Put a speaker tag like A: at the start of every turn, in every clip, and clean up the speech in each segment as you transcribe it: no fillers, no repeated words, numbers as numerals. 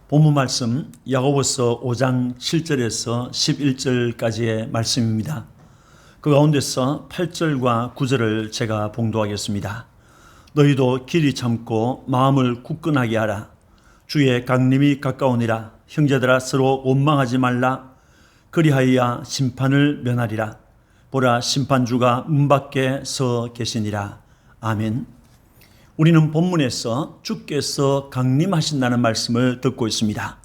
A: 본문 말씀 야고보서 5장 7절에서 11절까지의 말씀입니다. 그 가운데서 8절과 9절을 제가 봉독하겠습니다. 너희도 길이 참고 마음을 굳건하게 하라. 주의 강림이 가까우니라. 형제들아 서로 원망하지 말라. 그리하여야 심판을 면하리라. 보라 심판주가 문 밖에 서 계시니라. 아멘. 우리는 본문에서 주께서 강림하신다는 말씀을 듣고 있습니다.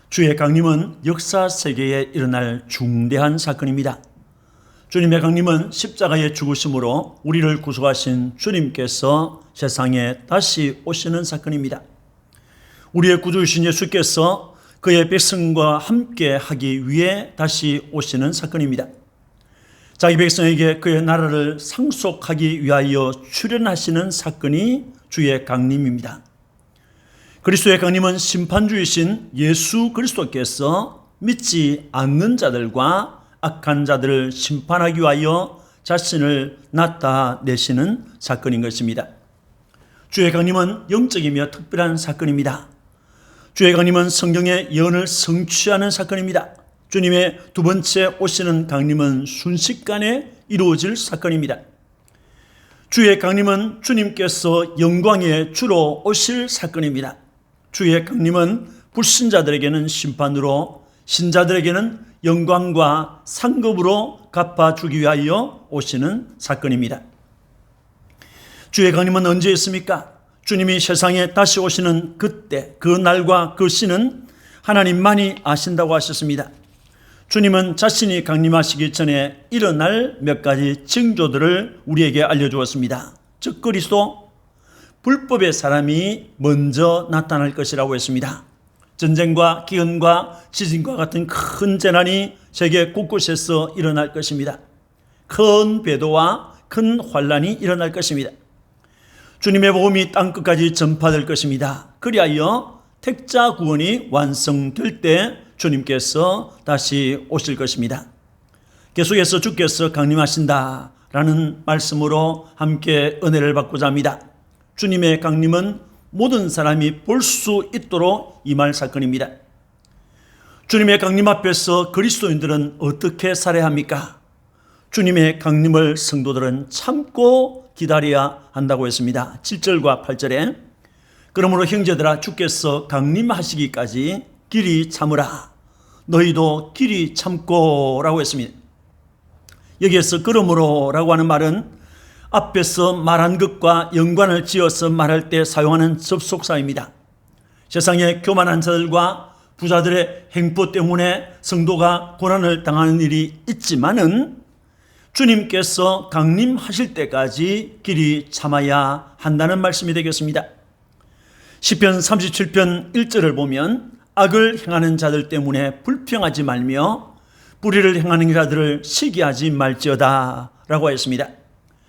A: 주의 강림은 역사 세계에 일어날 중대한 사건입니다. 주님의 강림은 십자가의 죽으심으로 우리를 구속하신 주님께서 세상에 다시 오시는 사건입니다. 우리의 구주이신 예수께서 그의 백성과 함께 하기 위해 다시 오시는 사건입니다. 자기 백성에게 그의 나라를 상속하기 위하여 출현하시는 사건이 주의 강림입니다. 그리스도의 강림은 심판주이신 예수 그리스도께서 믿지 않는 자들과 악한 자들을 심판하기 위하여 자신을 나타내시는 사건인 것입니다. 주의 강림은 영적이며 특별한 사건입니다. 주의 강림은 성경의 예언을 성취하는 사건입니다. 주님의 두 번째 오시는 강림은 순식간에 이루어질 사건입니다. 주의 강림은 주님께서 영광의 주로 오실 사건입니다. 주의 강림은 불신자들에게는 심판으로, 신자들에게는 영광과 상급으로 갚아주기 위하여 오시는 사건입니다. 주의 강림은 언제 있습니까? 주님이 세상에 다시 오시는 그때, 그 날과 그 시는 하나님만이 아신다고 하셨습니다. 주님은 자신이 강림하시기 전에 일어날 몇 가지 징조들을 우리에게 알려주었습니다. 즉 그리스도, 불법의 사람이 먼저 나타날 것이라고 했습니다. 전쟁과 기근과 지진과 같은 큰 재난이 세계 곳곳에서 일어날 것입니다. 큰 배도와 큰 환란이 일어날 것입니다. 주님의 복음이 땅끝까지 전파될 것입니다. 그리하여 택자 구원이 완성될 때 주님께서 다시 오실 것입니다. 계속해서 주께서 강림하신다라는 말씀으로 함께 은혜를 받고자 합니다. 주님의 강림은 모든 사람이 볼 수 있도록 임할 사건입니다. 주님의 강림 앞에서 그리스도인들은 어떻게 살아야 합니까? 주님의 강림을 성도들은 참고 기다려야 한다고 했습니다. 7절과 8절에 그러므로 형제들아 주께서 강림하시기까지 길이 참으라. 너희도 길이 참고 라고 했습니다. 여기에서 그러므로 라고 하는 말은 앞에서 말한 것과 연관을 지어서 말할 때 사용하는 접속사입니다. 세상의 교만한 자들과 부자들의 행포 때문에 성도가 고난을 당하는 일이 있지만은 주님께서 강림하실 때까지 길이 참아야 한다는 말씀이 되겠습니다. 시편 37편 1절을 보면 악을 행하는 자들 때문에 불평하지 말며 불의를 행하는 자들을 시기하지 말지어다 라고 했습니다.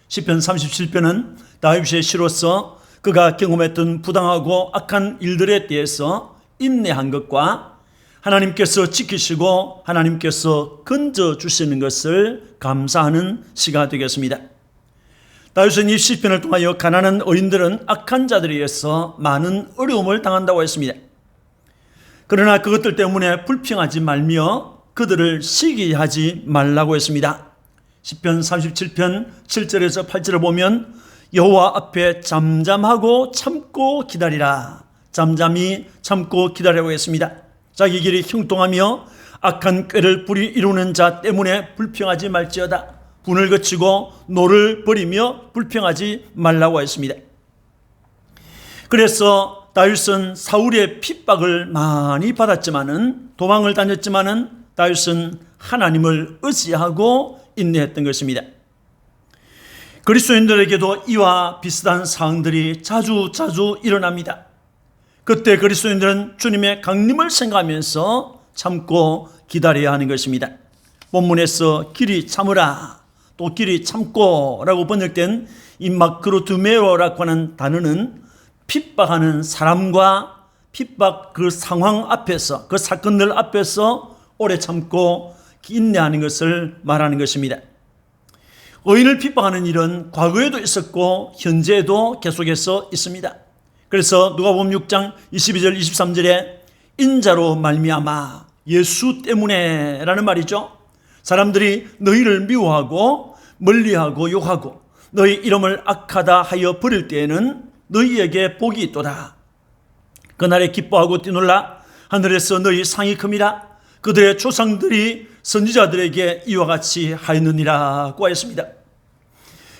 A: 시편 37편은 다윗의 시로서 그가 경험했던 부당하고 악한 일들에 대해서 인내한 것과 하나님께서 지키시고 하나님께서 건져주시는 것을 감사하는 시가 되겠습니다. 다윗은 이 시편을 통하여 가난한 어린들은 악한 자들에 의해서 많은 어려움을 당한다고 했습니다. 그러나 그것들 때문에 불평하지 말며 그들을 시기하지 말라고 했습니다. 시편 37편 7절에서 8절을 보면 여호와 앞에 잠잠하고 참고 기다리라. 잠잠히 참고 기다리라고 했습니다. 자기 길이 형통하며 악한 꾀를 불이 이루는 자 때문에 불평하지 말지어다. 분을 거치고 노를 버리며 불평하지 말라고 했습니다. 그래서 다윗은 사울의 핍박을 많이 받았지만은 도망을 다녔지만은 다윗은 하나님을 의지하고 인내했던 것입니다. 그리스도인들에게도 이와 비슷한 상황들이 자주 일어납니다. 그때 그리스도인들은 주님의 강림을 생각하면서 참고 기다려야 하는 것입니다. 본문에서 길이 참으라, 또 길이 참고 라고 번역된 이 마크로두메로라고 하는 단어는 핍박하는 사람과 핍박 그 상황 앞에서, 그 사건들 앞에서 오래 참고 인내하는 것을 말하는 것입니다. 의인을 핍박하는 일은 과거에도 있었고 현재에도 계속해서 있습니다. 그래서 누가복음 6장 22절 23절에 인자로 말미암아, 예수 때문에라는 말이죠. 사람들이 너희를 미워하고 멀리하고 욕하고 너희 이름을 악하다 하여 버릴 때에는 너희에게 복이 있도다. 그날에 기뻐하고 뛰놀라. 하늘에서 너희 상이 큽니다. 그들의 조상들이 선지자들에게 이와 같이 하였느니라고 하였습니다.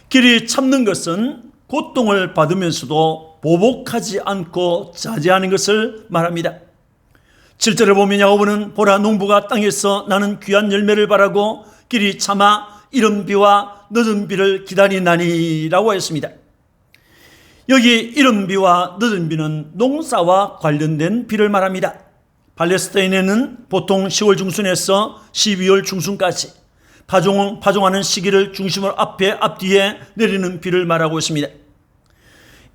A: 길이 참는 것은 고통을 받으면서도 보복하지 않고 자제하는 것을 말합니다. 7절을 보면 야고보는 보라, 농부가 땅에서 나는 귀한 열매를 바라고 길이 참아 이른 비와 늦은 비를 기다리나니라고 했습니다. 여기 이른 비와 늦은 비는 농사와 관련된 비를 말합니다. 팔레스타인에는 보통 10월 중순에서 12월 중순까지 파종하는 시기를 중심으로 앞뒤에 내리는 비를 말하고 있습니다.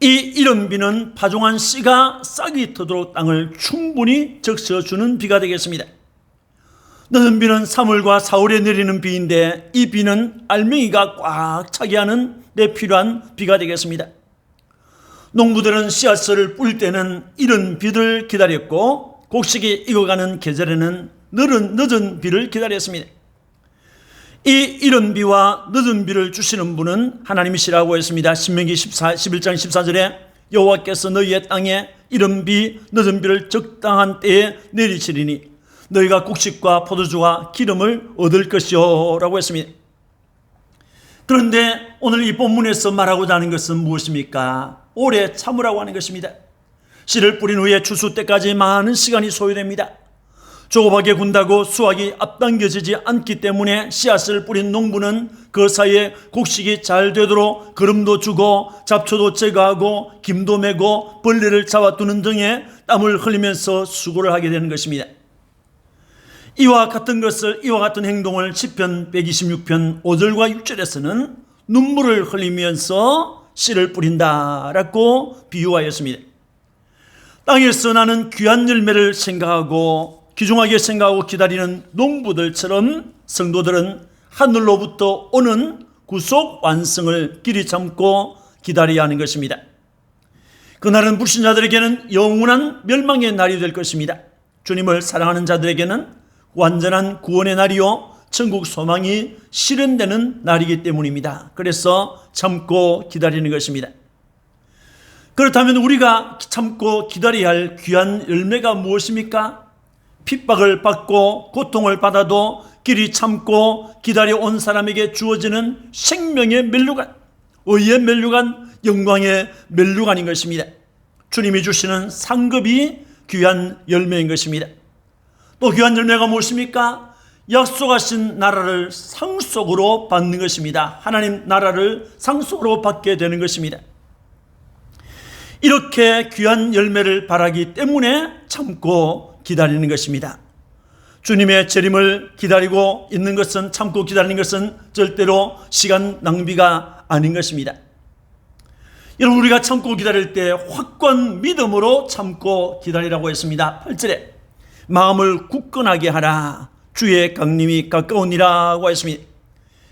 A: 이 이른 비는 파종한 씨가 싹이 트도록 땅을 충분히 적셔주는 비가 되겠습니다. 늦은 비는 3월과 4월에 내리는 비인데 이 비는 알맹이가 꽉 차게 하는 데 필요한 비가 되겠습니다. 농부들은 씨앗을 뿌릴 때는 이른 비를 기다렸고 곡식이 익어가는 계절에는 늦은 비를 기다렸습니다. 이 이른 비와 늦은 비를 주시는 분은 하나님이시라고 했습니다. 신명기 11장 14절에 여호와께서 너희의 땅에 이른 비 늦은 비를 적당한 때에 내리시리니 너희가 곡식과 포도주와 기름을 얻을 것이요 라고 했습니다. 그런데 오늘 이 본문에서 말하고자 하는 것은 무엇입니까? 오래 참으라고 하는 것입니다. 씨를 뿌린 후에 추수 때까지 많은 시간이 소요됩니다. 조급하게 군다고 수확이 앞당겨지지 않기 때문에 씨앗을 뿌린 농부는 그 사이에 곡식이 잘 되도록 거름도 주고 잡초도 제거하고 김도 메고 벌레를 잡아두는 등의 땀을 흘리면서 수고를 하게 되는 것입니다. 이와 같은 행동을 시편 126편 5절과 6절에서는 눈물을 흘리면서 씨를 뿌린다라고 비유하였습니다. 땅에서 나는 귀한 열매를 생각하고 귀중하게 생각하고 기다리는 농부들처럼 성도들은 하늘로부터 오는 구속 완성을 길이 참고 기다려야 하는 것입니다. 그날은 불신자들에게는 영원한 멸망의 날이 될 것입니다. 주님을 사랑하는 자들에게는 완전한 구원의 날이요 천국 소망이 실현되는 날이기 때문입니다. 그래서 참고 기다리는 것입니다. 그렇다면 우리가 참고 기다려야 할 귀한 열매가 무엇입니까? 핍박을 받고 고통을 받아도 길이 참고 기다려온 사람에게 주어지는 생명의 멸류관, 의의 멸류관, 영광의 멸류관인 것입니다. 주님이 주시는 상급이 귀한 열매인 것입니다. 또 귀한 열매가 무엇입니까? 약속하신 나라를 상속으로 받는 것입니다. 하나님 나라를 상속으로 받게 되는 것입니다. 이렇게 귀한 열매를 바라기 때문에 참고 기다리는 것입니다. 주님의 재림을 기다리고 있는 것은, 참고 기다리는 것은 절대로 시간 낭비가 아닌 것입니다. 여러분, 우리가 참고 기다릴 때 확고한 믿음으로 참고 기다리라고 했습니다. 8절에 마음을 굳건하게 하라, 주의 강림이 가까우니라고 했습니다.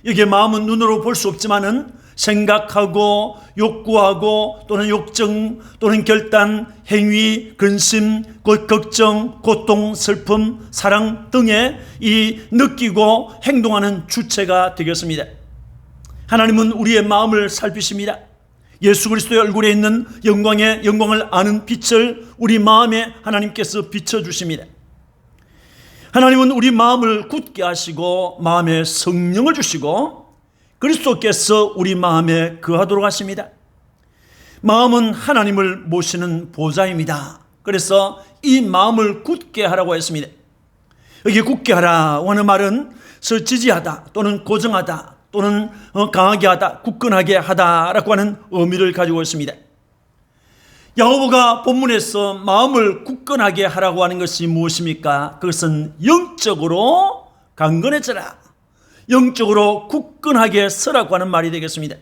A: 여기에 마음은 눈으로 볼 수 없지만은 생각하고 욕구하고 또는 욕정 또는 결단, 행위, 근심, 걱정, 고통, 슬픔, 사랑 등의 이 느끼고 행동하는 주체가 되겠습니다. 하나님은 우리의 마음을 살피십니다. 예수 그리스도의 얼굴에 있는 영광을 아는 빛을 우리 마음에 하나님께서 비춰주십니다. 하나님은 우리 마음을 굳게 하시고 마음에 성령을 주시고 그리스도께서 우리 마음에 거하도록 하십니다. 마음은 하나님을 모시는 보좌입니다. 그래서 이 마음을 굳게 하라고 했습니다. 여기 굳게 하라고 하는 말은 지지하다 또는 고정하다 또는 강하게 하다, 굳건하게 하다라고 하는 의미를 가지고 있습니다. 야고보가 본문에서 마음을 굳건하게 하라고 하는 것이 무엇입니까? 그것은 영적으로 강건해져라, 영적으로 굳건하게 서라고 하는 말이 되겠습니다.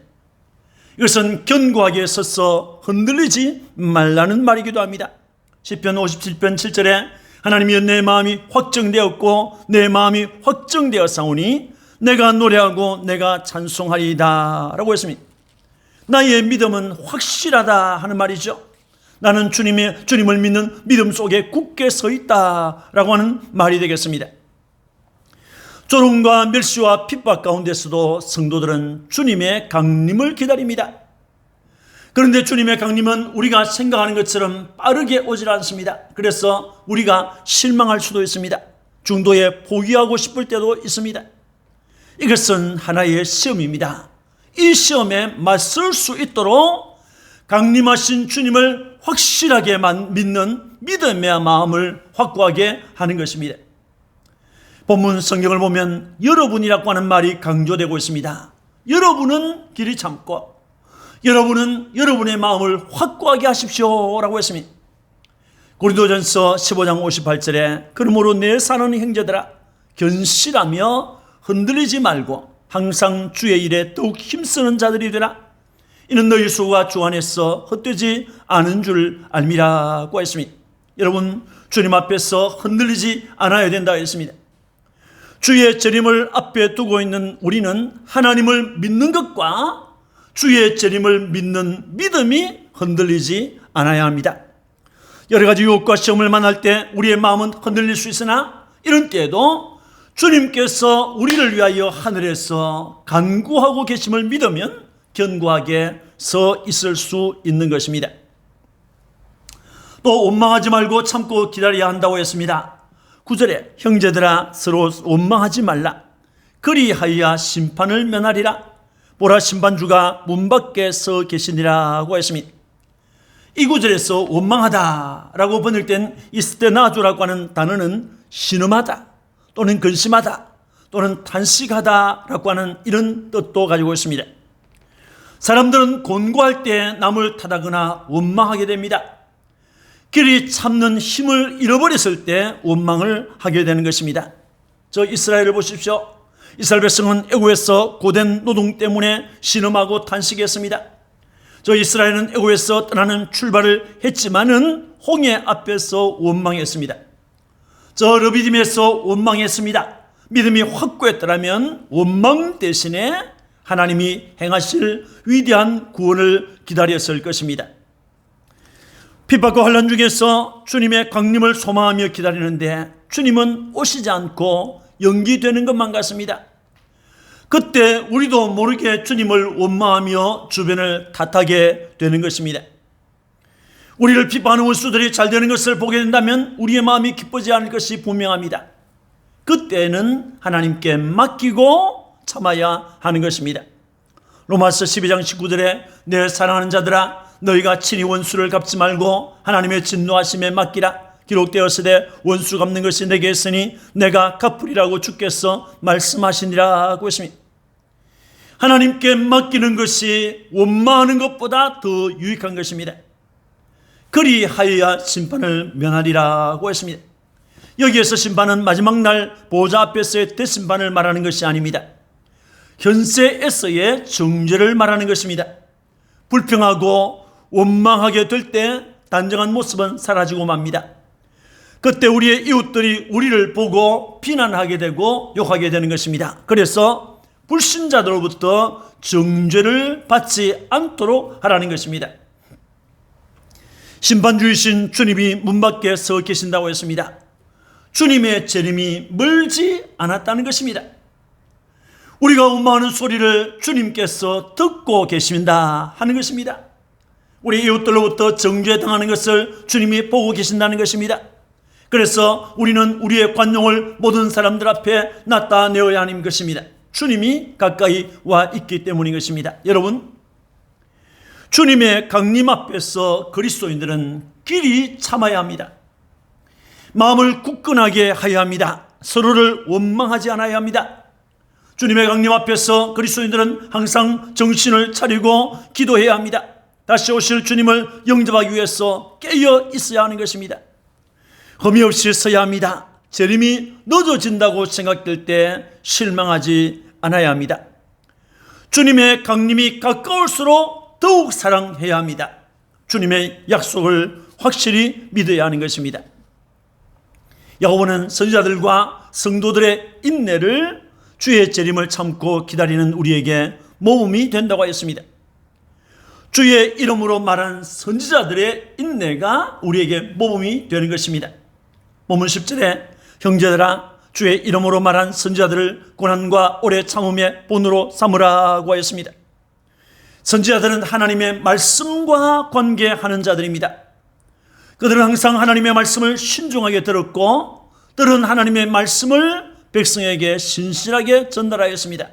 A: 이것은 견고하게 서서 흔들리지 말라는 말이기도 합니다. 시편 57편 7절에 하나님이여 내 마음이 확정되었고 내 마음이 확정되었사오니 내가 노래하고 내가 찬송하리이다 라고 했습니다. 나의 믿음은 확실하다 하는 말이죠. 나는 주님을 믿는 믿음 속에 굳게 서 있다라고 하는 말이 되겠습니다. 조롱과 멸시와 핍박 가운데서도 성도들은 주님의 강림을 기다립니다. 그런데 주님의 강림은 우리가 생각하는 것처럼 빠르게 오질 않습니다. 그래서 우리가 실망할 수도 있습니다. 중도에 포기하고 싶을 때도 있습니다. 이것은 하나의 시험입니다. 이 시험에 맞설 수 있도록 강림하신 주님을 확실하게 믿는 믿음의 마음을 확고하게 하는 것입니다. 본문 성경을 보면 여러분이라고 하는 말이 강조되고 있습니다. 여러분은 길이 참고 여러분은 여러분의 마음을 확고하게 하십시오라고 했습니다. 고린도전서 15장 58절에 그러므로 내 사는 형제들아 견실하며 흔들리지 말고 항상 주의 일에 더욱 힘쓰는 자들이 되라. 이는 너희 수고가 주 안에서 헛되지 않은 줄 알미라고 했습니다. 여러분, 주님 앞에서 흔들리지 않아야 된다 했습니다. 주의 재림을 앞에 두고 있는 우리는 하나님을 믿는 것과 주의 재림을 믿는 믿음이 흔들리지 않아야 합니다. 여러 가지 유혹과 시험을 만날 때 우리의 마음은 흔들릴 수 있으나 이런 때에도 주님께서 우리를 위하여 하늘에서 간구하고 계심을 믿으면 견고하게 서 있을 수 있는 것입니다. 또 원망하지 말고 참고 기다려야 한다고 했습니다. 9절에 형제들아 서로 원망하지 말라. 그리하여 심판을 면하리라. 보라 심판주가 문 밖에 서 계시니라고 했습니다. 이 구절에서 원망하다라고 번역된 이스테나조라고 하는 단어는 신음하다 또는 근심하다 또는 탄식하다라고 하는 이런 뜻도 가지고 있습니다. 사람들은 곤고할 때 남을 탓하거나 원망하게 됩니다. 길이 참는 힘을 잃어버렸을 때 원망을 하게 되는 것입니다. 저 이스라엘을 보십시오. 이스라엘 백성은 애굽에서 고된 노동 때문에 신음하고 탄식했습니다. 저 이스라엘은 애굽에서 떠나는 출발을 했지만은 홍해 앞에서 원망했습니다. 저 르비딤에서 원망했습니다. 믿음이 확고했더라면 원망 대신에 하나님이 행하실 위대한 구원을 기다렸을 것입니다. 핍박과 환난 중에서 주님의 강림을 소망하며 기다리는데 주님은 오시지 않고 연기되는 것만 같습니다. 그때 우리도 모르게 주님을 원망하며 주변을 탓하게 되는 것입니다. 우리를 비판하는 원수들이 잘 되는 것을 보게 된다면 우리의 마음이 기쁘지 않을 것이 분명합니다. 그때는 하나님께 맡기고 참아야 하는 것입니다. 로마서 12장 19절에 내 사랑하는 자들아 너희가 친히 원수를 갚지 말고 하나님의 진노하심에 맡기라. 기록되었으되 원수 갚는 것이 내게 있으니 내가 갚으리라고 주께서 말씀하시니라고 했습니다. 하나님께 맡기는 것이 원망하는 것보다 더 유익한 것입니다. 그리하여야 심판을 면하리라고 했습니다. 여기에서 심판은 마지막 날 보좌 앞에서의 대심판을 말하는 것이 아닙니다. 현세에서의 정죄를 말하는 것입니다. 불평하고 원망하게 될 때 단정한 모습은 사라지고 맙니다. 그때 우리의 이웃들이 우리를 보고 비난하게 되고 욕하게 되는 것입니다. 그래서 불신자들로부터 정죄를 받지 않도록 하라는 것입니다. 심판주이신 주님이 문 밖에 서 계신다고 했습니다. 주님의 재림이 멀지 않았다는 것입니다. 우리가 원망하는 소리를 주님께서 듣고 계신다 하는 것입니다. 우리 이웃들로부터 정죄당하는 것을 주님이 보고 계신다는 것입니다. 그래서 우리는 우리의 관용을 모든 사람들 앞에 나타내어야 하는 것입니다. 주님이 가까이 와 있기 때문인 것입니다. 여러분, 주님의 강림 앞에서 그리스도인들은 길이 참아야 합니다. 마음을 굳건하게 하여야 합니다. 서로를 원망하지 않아야 합니다. 주님의 강림 앞에서 그리스도인들은 항상 정신을 차리고 기도해야 합니다. 다시 오실 주님을 영접하기 위해서 깨어 있어야 하는 것입니다. 흠이 없이 서야 합니다. 재림이 늦어진다고 생각될 때 실망하지 않아야 합니다. 주님의 강림이 가까울수록 더욱 사랑해야 합니다. 주님의 약속을 확실히 믿어야 하는 것입니다. 야고보는 선지자들과 성도들의 인내를 주의 재림을 참고 기다리는 우리에게 모범이 된다고 했습니다. 주의 이름으로 말한 선지자들의 인내가 우리에게 모범이 되는 것입니다. 본문 10절에 형제들아 주의 이름으로 말한 선지자들을 고난과 오래 참음의 본으로 삼으라고 하였습니다. 선지자들은 하나님의 말씀과 관계하는 자들입니다. 그들은 항상 하나님의 말씀을 신중하게 들었고 들은 하나님의 말씀을 백성에게 신실하게 전달하였습니다.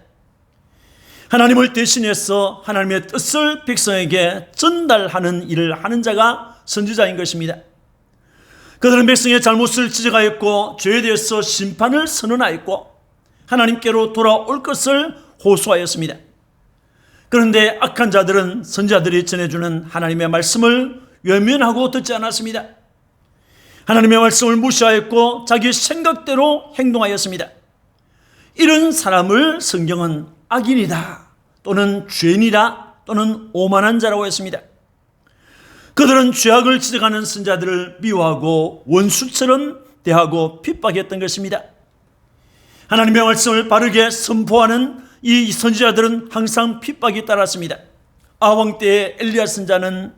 A: 하나님을 대신해서 하나님의 뜻을 백성에게 전달하는 일을 하는 자가 선지자인 것입니다. 그들은 백성의 잘못을 지적하였고 죄에 대해서 심판을 선언하였고 하나님께로 돌아올 것을 호소하였습니다. 그런데 악한 자들은 선지자들이 전해주는 하나님의 말씀을 외면하고 듣지 않았습니다. 하나님의 말씀을 무시하였고 자기 생각대로 행동하였습니다. 이런 사람을 성경은 악인이다 또는 죄인이다 또는 오만한 자라고 했습니다. 그들은 죄악을 지적하는 선지자들을 미워하고 원수처럼 대하고 핍박했던 것입니다. 하나님의 말씀을 바르게 선포하는 이 선지자들은 항상 핍박이 따랐습니다. 아왕 때의 엘리야 선지자는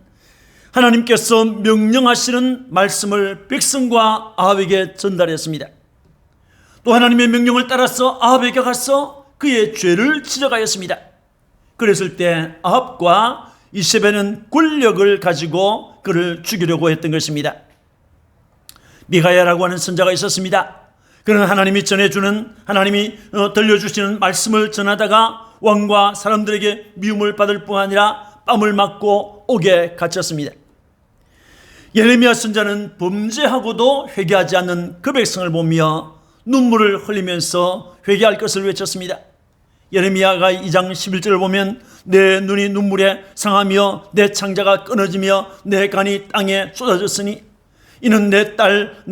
A: 하나님께서 명령하시는 말씀을 백성과 아합에게 전달했습니다. 또 하나님의 명령을 따라서 아합에게 가서 그의 죄를 지적하였습니다. 그랬을 때 아합과 이세벨은 권력을 가지고 그를 죽이려고 했던 것입니다. 미가야라고 하는 선지자가 있었습니다. 그는 하나님이 전해주는 하나님이 들려주시는 말씀을 전하다가 왕과 사람들에게 미움을 받을 뿐 아니라 뺨을 맞고 옥에 갇혔습니다. 예레미야 선지자는 범죄하고도 회개하지 않는 그 백성을 보며 눈물을 흘리면서 회개할 것을 외쳤습니다. 예레미야가 2장 11절을 보면 내 눈이 눈물에 상하며 내 창자가 끊어지며 내 간이 땅에 쏟아졌으니 이는 딸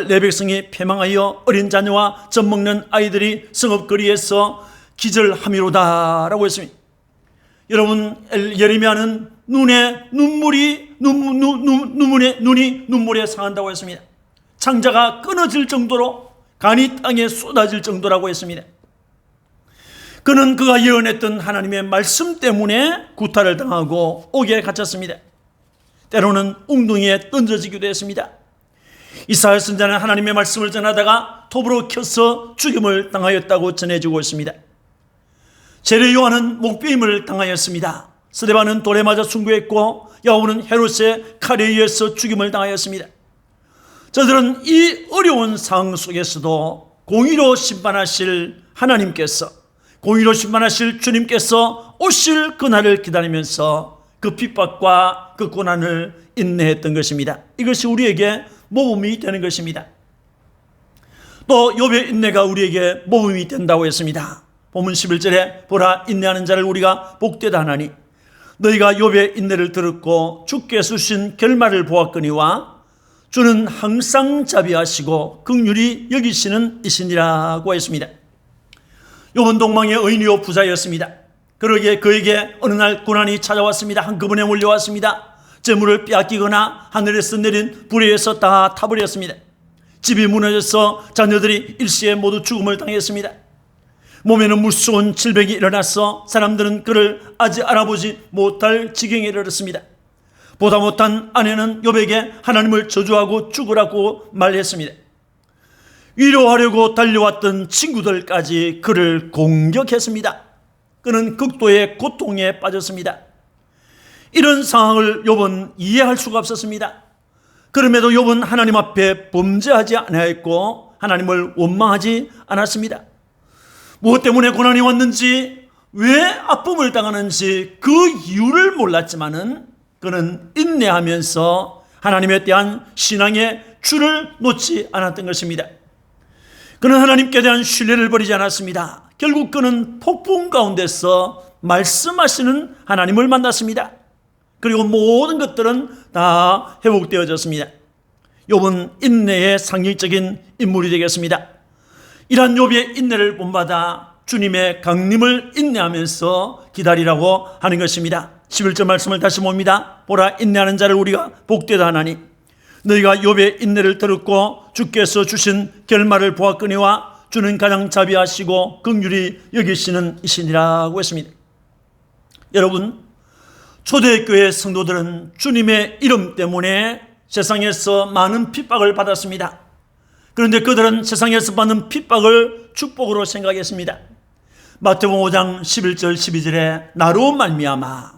A: 내 백성이 패망하여 어린 자녀와 젖 먹는 아이들이 성읍거리에서 기절함이로다 라고 했습니다. 여러분, 예레미야는 눈이 눈물에 상한다고 했습니다. 창자가 끊어질 정도로 간이 땅에 쏟아질 정도라고 했습니다. 그는 그가 예언했던 하나님의 말씀 때문에 구타를 당하고 옥에 갇혔습니다. 때로는 웅둥이에 던져지기도 했습니다. 이사야 선지자는 하나님의 말씀을 전하다가 톱으로 켜서 죽임을 당하였다고 전해지고 있습니다. 세례 요한은 목베임을 당하였습니다. 스데반은 돌에 맞아 순교했고 야고보는 헤롯의 칼에 의해서 죽임을 당하였습니다. 저들은 이 어려운 상황 속에서도 공의로 심판하실 하나님께서, 공의로 심판하실 주님께서 오실 그날을 기다리면서 그 핍박과 그 고난을 인내했던 것입니다. 이것이 우리에게 모범이 되는 것입니다. 또 욥의 인내가 우리에게 모범이 된다고 했습니다. 본문 11절에 보라 인내하는 자를 우리가 복되다 하나니 너희가 욥의 인내를 들었고 주께서 주신 결말을 보았거니와 주는 항상 자비하시고 긍휼히 여기시는 이시니라고 했습니다. 욥은 동방의 의인이요 부자였습니다. 그러기에 그에게 어느 날 고난이 찾아왔습니다. 한꺼번에 몰려왔습니다. 재물을 빼앗기거나 하늘에서 내린 불의에서 다 타버렸습니다. 집이 무너져서 자녀들이 일시에 모두 죽음을 당했습니다. 몸에는 무서운 질병이 일어나서 사람들은 그를 아직 알아보지 못할 지경에 이르렀습니다. 보다 못한 아내는 욥에게 하나님을 저주하고 죽으라고 말했습니다. 위로하려고 달려왔던 친구들까지 그를 공격했습니다. 그는 극도의 고통에 빠졌습니다. 이런 상황을 욥은 이해할 수가 없었습니다. 그럼에도 욥은 하나님 앞에 범죄하지 않았고 하나님을 원망하지 않았습니다. 무엇 때문에 고난이 왔는지, 왜 아픔을 당하는지 그 이유를 몰랐지만은 그는 인내하면서 하나님에 대한 신앙의 줄을 놓지 않았던 것입니다. 그는 하나님께 대한 신뢰를 버리지 않았습니다. 결국 그는 폭풍 가운데서 말씀하시는 하나님을 만났습니다. 그리고 모든 것들은 다 회복되어졌습니다. 욥은 인내의 상징적인 인물이 되겠습니다. 이러한 욥의 인내를 본받아 주님의 강림을 인내하면서 기다리라고 하는 것입니다. 11절 말씀을 다시 봅니다. 보라 인내하는 자를 우리가 복되다 하나니 너희가 욥의 인내를 들었고 주께서 주신 결말을 보았거니와 주는 가장 자비하시고 긍휼히 여기시는 이시니라고 했습니다. 여러분, 초대교회 성도들은 주님의 이름 때문에 세상에서 많은 핍박을 받았습니다. 그런데 그들은 세상에서 받는 핍박을 축복으로 생각했습니다. 마태복음 5장 11절 12절에 나로 말미암아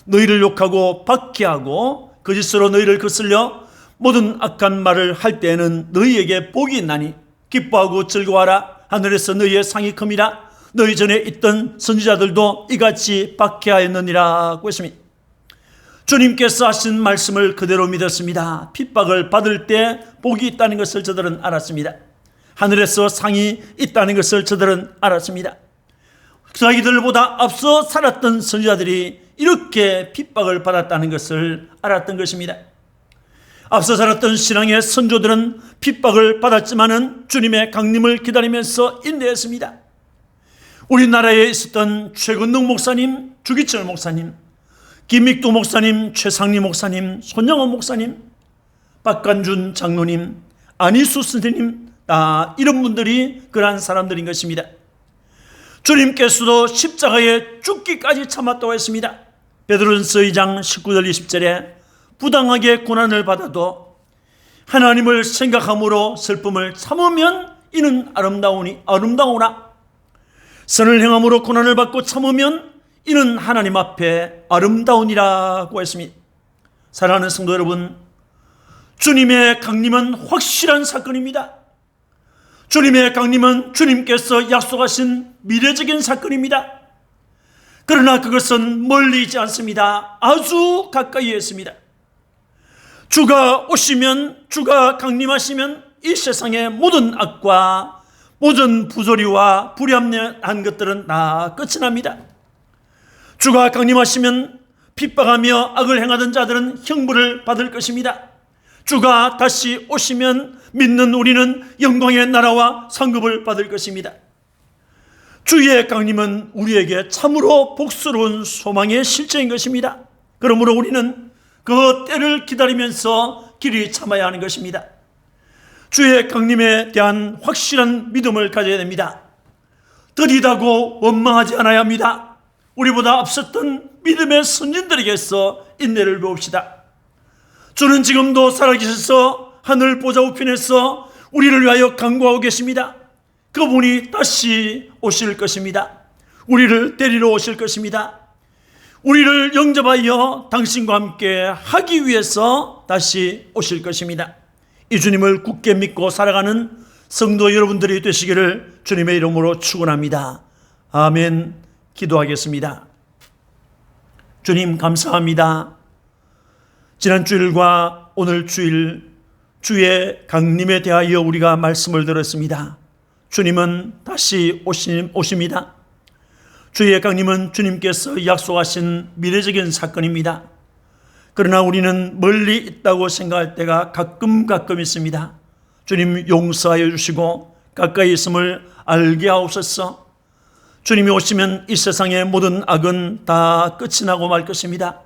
A: 너희를 욕하고 박해하고 거짓으로 너희를 거슬려 모든 악한 말을 할 때에는 너희에게 복이 있나니 기뻐하고 즐거워하라. 하늘에서 너희의 상이 큼이라. 너희 전에 있던 선지자들도 이같이 박해하였느니라고 했습니다. 주님께서 하신 말씀을 그대로 믿었습니다. 핍박을 받을 때 복이 있다는 것을 저들은 알았습니다. 하늘에서 상이 있다는 것을 저들은 알았습니다. 자기들보다 앞서 살았던 선지자들이 이렇게 핍박을 받았다는 것을 알았던 것입니다. 앞서 살았던 신앙의 선조들은 핍박을 받았지만은 주님의 강림을 기다리면서 인내했습니다. 우리나라에 있었던 최근동 목사님, 주기철 목사님, 김익도 목사님, 최상리 목사님, 손영원 목사님, 박간준 장로님, 안희수 선생님, 이런 분들이 그러한 사람들인 것입니다. 주님께서도 십자가에 죽기까지 참았다고 했습니다. 베드로전서 2장 19절 20절에 부당하게 고난을 받아도 하나님을 생각함으로 슬픔을 참으면 이는 아름다우나 선을 행함으로 고난을 받고 참으면 이는 하나님 앞에 아름다우니라고 했습니다. 사랑하는 성도 여러분, 주님의 강림은 확실한 사건입니다. 주님의 강림은 주님께서 약속하신 미래적인 사건입니다. 그러나 그것은 멀리 있지 않습니다. 아주 가까이에 있습니다. 주가 오시면, 주가 강림하시면 이 세상의 모든 악과 모든 부조리와 불합리한 것들은 다 끝이 납니다. 주가 강림하시면 핍박하며 악을 행하던 자들은 형벌을 받을 것입니다. 주가 다시 오시면 믿는 우리는 영광의 나라와 상급을 받을 것입니다. 주의 강림은 우리에게 참으로 복스러운 소망의 실제인 것입니다. 그러므로 우리는 그 때를 기다리면서 길이 참아야 하는 것입니다. 주의 강림에 대한 확실한 믿음을 가져야 됩니다. 더디다고 원망하지 않아야 합니다. 우리보다 앞섰던 믿음의 선진들에게서 인내를 배웁시다. 주는 지금도 살아계셔서 하늘 보좌 우편에서 우리를 위하여 간구하고 계십니다. 그분이 다시 오실 것입니다. 우리를 데리러 오실 것입니다. 우리를 영접하여 당신과 함께 하기 위해서 다시 오실 것입니다. 이 주님을 굳게 믿고 살아가는 성도 여러분들이 되시기를 주님의 이름으로 축원합니다. 아멘. 기도하겠습니다. 주님 감사합니다. 지난 주일과 오늘 주일 주의 강림에 대하여 우리가 말씀을 들었습니다. 주님은 다시 오십니다. 주의 강림은 주님께서 약속하신 미래적인 사건입니다. 그러나 우리는 멀리 있다고 생각할 때가 가끔 있습니다. 주님 용서하여 주시고 가까이 있음을 알게 하옵소서. 주님이 오시면 이 세상의 모든 악은 다 끝이 나고 말 것입니다.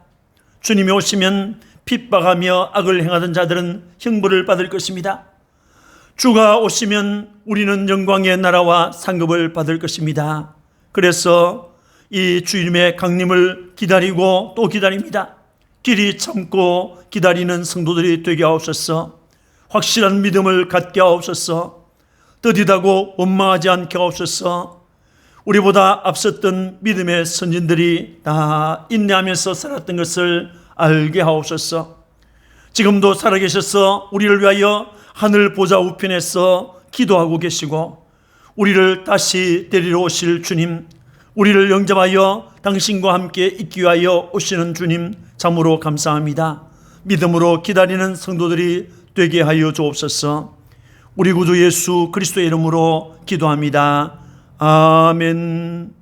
A: 주님이 오시면 핍박하며 악을 행하던 자들은 형벌을 받을 것입니다. 주가 오시면 우리는 영광의 나라와 상급을 받을 것입니다. 그래서 이 주님의 강림을 기다리고 또 기다립니다. 길이 참고 기다리는 성도들이 되게 하옵소서. 확실한 믿음을 갖게 하옵소서. 더디다고 원망하지 않게 하옵소서. 우리보다 앞섰던 믿음의 선진들이 다 인내하면서 살았던 것을 알게 하옵소서. 지금도 살아계셔서 우리를 위하여 하늘 보좌 우편에서 기도하고 계시고 우리를 다시 데리러 오실 주님, 우리를 영접하여 당신과 함께 있기 위하여 오시는 주님 참으로 감사합니다. 믿음으로 기다리는 성도들이 되게 하여 주옵소서. 우리 구주 예수 그리스도의 이름으로 기도합니다. 아멘.